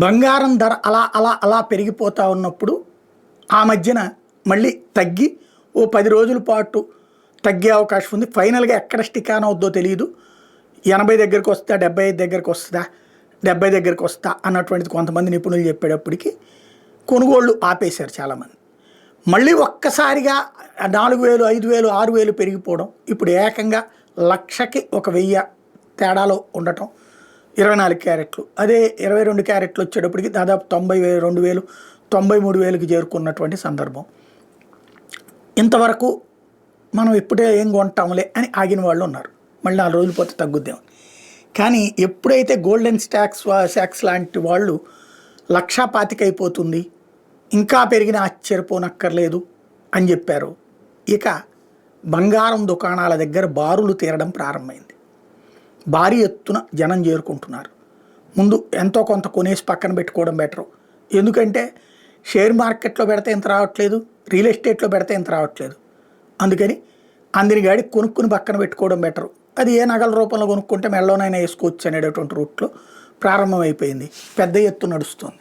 బంగారం ధర అలా అలా అలా పెరిగిపోతూ ఉన్నప్పుడు ఆ మధ్యన మళ్ళీ తగ్గి ఓ 10 రోజుల పాటు తగ్గే అవకాశం ఉంది. ఫైనల్గా ఎక్కడ స్టిక్ ఆన్ అవుద్దో తెలియదు. 80 దగ్గరికి వస్తా, 75 దగ్గరికి వస్తుందా, 70 దగ్గరికి వస్తా అన్నటువంటిది కొంతమంది నిపుణులు చెప్పేటప్పటికి కొనుగోళ్ళు ఆపేశారు చాలామంది. మళ్ళీ ఒక్కసారిగా 4000, 5000, 6000 పెరిగిపోవడం, ఇప్పుడు ఏకంగా లక్షకి 1000 తేడాలో ఉండటం. 24 క్యారెట్లు, అదే 22 క్యారెట్లు వచ్చేటప్పటికి దాదాపు 92,000, 93,000కి చేరుకున్నటువంటి సందర్భం. ఇంతవరకు మనం ఇప్పుడే ఏం కొంటాంలే అని ఆగిన వాళ్ళు ఉన్నారు. మళ్ళీ 4 రోజులు పోతే తగ్గుద్దాం. కానీ ఎప్పుడైతే గోల్డెన్ శాక్స్ లాంటి వాళ్ళు 1,25,000 అయిపోతుంది, ఇంకా పెరిగిన ఆశ్చర్యపోనక్కర్లేదు అని చెప్పారు, ఇక బంగారం దుకాణాల దగ్గర బారులు తీరడం ప్రారంభమైంది. భారీ ఎత్తున జనం చేరుకుంటున్నారు. ముందు ఎంతో కొంత కొనేసి పక్కన పెట్టుకోవడం బెటరు. ఎందుకంటే షేర్ మార్కెట్లో పెడితే ఇంత రావట్లేదు, రియల్ ఎస్టేట్లో పెడితే ఇంత రావట్లేదు. అందుకని అందిని గాడి కొనుక్కుని పక్కన పెట్టుకోవడం బెటరు. అది ఏ నగల రూపంలో కొనుక్కుంటే మెళ్ళలోనైనా వేసుకోవచ్చు అనేటటువంటి రూట్లో ప్రారంభమైపోయింది. పెద్ద ఎత్తు నడుస్తుంది.